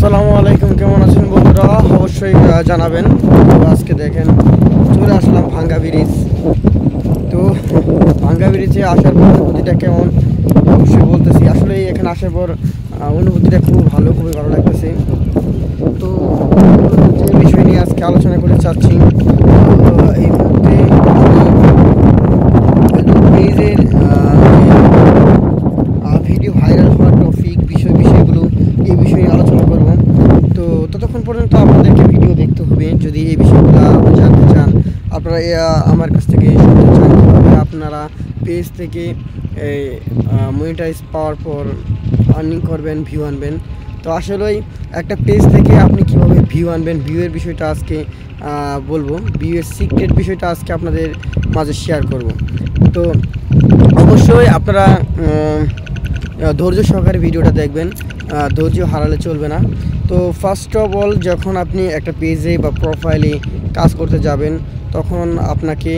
আসসালামু আলাইকুম, কেমন আছেন বন্ধুরা? অবশ্যই জানাবেন। তো আজকে দেখেন চলে আসলাম ভাঙ্গা ব্রিজ। তো ভাঙ্গা ব্রিজে আসার পর অনুভূতিটা কেমন অবশ্যই বলতেছি। আসলে এখানে আসার পর অনুভূতিটা খুবই ভালো লাগতেছে। তো যে বিষয় নিয়ে আজকে আলোচনা করতে চাচ্ছি, এই মুহূর্তে পেজের ভিডিও ভাইরাল হওয়ার টপিক বিষয়গুলো এই বিষয়ে আলোচনা করব। তো ততক্ষণ পর্যন্ত আপনাদেরকে ভিডিও দেখতে হবে। যদি এই বিষয়গুলো আপনি জানতে চান, আপনারা আমার কাছ থেকে শুনতে চান কীভাবে আপনারা পেজ থেকে মনিটাইজ পাওয়ার পর আর্নিং করবেন, ভিউ আনবেন। তো আসলেই একটা পেজ থেকে আপনি কীভাবে ভিউ আনবেন, ভিউয়ের বিষয়টা আজকে বলবো। ভিউয়ের সিক্রেট বিষয়টা আজকে আপনাদের মাঝে শেয়ার করব। তো অবশ্যই আপনারা ধৈর্য সহকারে ভিডিওটা দেখবেন, ধৈর্য হারালে চলবে না। তো ফার্স্ট অফ অল, যখন আপনি একটা পেজে বা প্রোফাইলে কাজ করতে যাবেন, তখন আপনাকে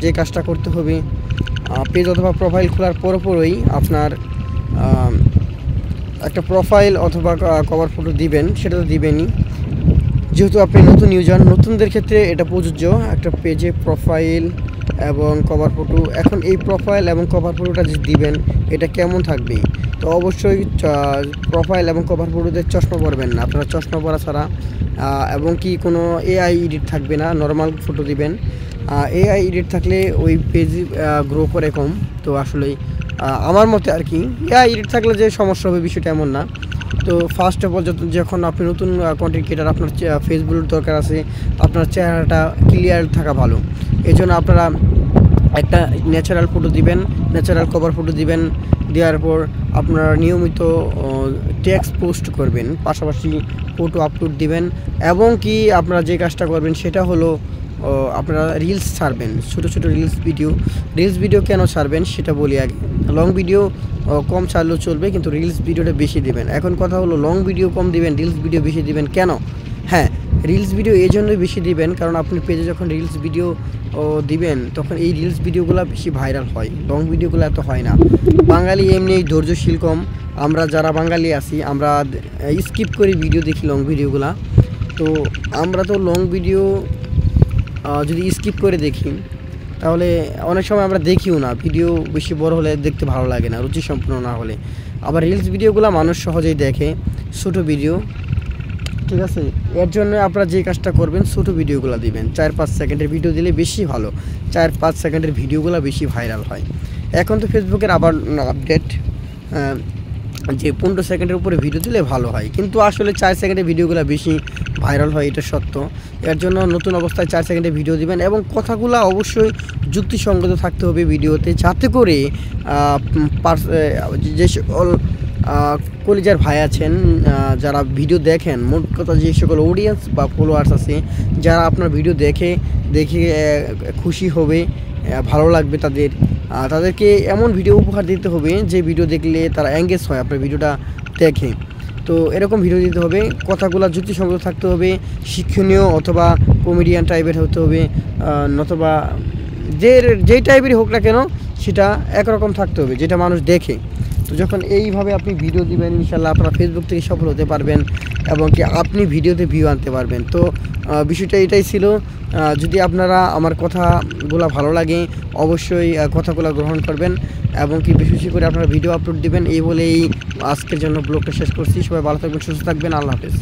যে কাজটা করতে হবে, পেজ অথবা প্রোফাইল খোলার পরপরই আপনার একটা প্রোফাইল অথবা কভার ফটো দিবেন। সেটা তো দিবেনই, যেহেতু আপনি নতুন ইউজার। নতুনদের ক্ষেত্রে এটা প্রযোজ্য। একটা পেজে প্রোফাইল এবং কভার ফটো, এখন এই প্রোফাইল এবং কভার ফটোটা যে দিবেন এটা কেমন থাকবে? তো অবশ্যই প্রোফাইল এবং কভার ফটোতে চশমা পরবেন না, আপনারা চশমা পরা ছাড়া, এবং কি কোনো এআই এডিট থাকবে না, নর্মাল ফটো দিবেন। এআই এডিট থাকলে ওই পেজ গ্রো করে কম। তো আসলেই আমার মতে আর কি, এআই এডিট থাকলে যে সমস্যা হবে বিষয়টা এমন না। তো ফার্স্ট অফ অল, যখন আপনি নতুন কন্টেন্ট ক্রিয়েটার, আপনার ফেসবুকের দরকার আছে, আপনার চেহারাটা ক্লিয়ার থাকা ভালো। এই জন্য আপনারা একটা ন্যাচারাল ফটো দিবেন, ন্যাচারাল কভার ফটো দিবেন। দেওয়ার পর আপনারা নিয়মিত টেক্সট পোস্ট করবেন, পাশাপাশি ফটো আপলোড দিবেন। এবং কি আপনারা যে কাজটা করবেন সেটা হলো, আপনারা রিলস ছাড়বেন, ছোটো রিলস ভিডিও কেন ছাড়বেন সেটা বলি আগে। লং ভিডিও কম ছাড়লেও চলবে, কিন্তু রিলস ভিডিওটা বেশি দিবেন। এখন কথা হলো, লং ভিডিও কম দিবেন, রিলস ভিডিও বেশি দিবেন কেন? হ্যাঁ, রিলস ভিডিও এই জন্যই বেশি দিবেন, কারণ আপনি পেজে যখন রিলস ভিডিও দিবেন, তখন এই রিলস ভিডিওগুলো বেশি ভাইরাল হয়, লং ভিডিওগুলো এত হয় না। বাঙালি এমনি ধৈর্যশীল কম। আমরা যারা বাঙালি আছি, আমরা স্কিপ করে ভিডিও দেখি লং ভিডিওগুলা। তো আমরা তো লং ভিডিও যদি স্কিপ করে দেখি, তাহলে অনেক সময় আমরা দেখিও না। ভিডিও বেশি বড় হলে দেখতে ভালো লাগে না, রুচি সম্পূর্ণ না হলে। আবার রিলস ভিডিওগুলো মানুষ সহজেই দেখে, ছোটো ভিডিও, ঠিক আছে? এর জন্য আপনারা যে কাজটা করবেন, ছোটো ভিডিওগুলো দিবেন। 4-5 সেকেন্ডের ভিডিও দিলে বেশি ভালো, 4-5 সেকেন্ডের ভিডিওগুলো বেশি ভাইরাল হয়। এখন তো ফেসবুকের আবার আপডেট যে 15 সেকেন্ডের উপরে ভিডিও দিলে ভালো হয়, কিন্তু আসলে 4 সেকেন্ডের ভিডিওগুলো বেশি ভাইরাল হয়, এটা সত্য। এর জন্য নতুন অবস্থায় 4 সেকেন্ডের ভিডিও দিবেন, এবং কথাগুলো অবশ্যই যুক্তিসঙ্গত থাকতে হবে ভিডিওতে, যাতে করে যে সকল কলিজার ভাই আছেন, যারা ভিডিও দেখেন, মোট কথা যে সকল অডিয়েন্স বা ফলোয়ার্স আছে, যারা আপনার ভিডিও দেখে খুশি হবে, ভালো লাগবে তাদেরকে এমন ভিডিও উপহার দিতে হবে যে ভিডিও দেখলে তারা এঙ্গেজ হয়, আপনার ভিডিওটা দেখে। তো এরকম ভিডিও দিতে হবে, কথাগুলো যুক্তিসঙ্গত থাকতে হবে, শিক্ষণীয় অথবা কমেডিয়ান টাইপের হতে হবে, নতুবা যেই টাইপেরই হোক না কেন, সেটা একরকম থাকতে হবে যেটা মানুষ দেখে। তো যখন এইভাবে আপনি ভিডিও দিবেন, ইনশাল্লাহ আপনারা ফেসবুক থেকে সফল হতে পারবেন, এবং কি আপনি ভিডিওতে ভিউ আনতে পারবেন। তো বিষয়টা এটাই ছিল। যদি আপনারা আমার কথাগুলো ভালো লাগে, অবশ্যই কথাগুলো গ্রহণ করবেন, এবং কি বেশি করে আপনারা ভিডিও আপলোড দিবেন। এই বলেই আজকের জন্য ব্লগটা শেষ করছি। সবাই ভালো থাকবেন, সুস্থ থাকবেন। আল্লাহ হাফেজ।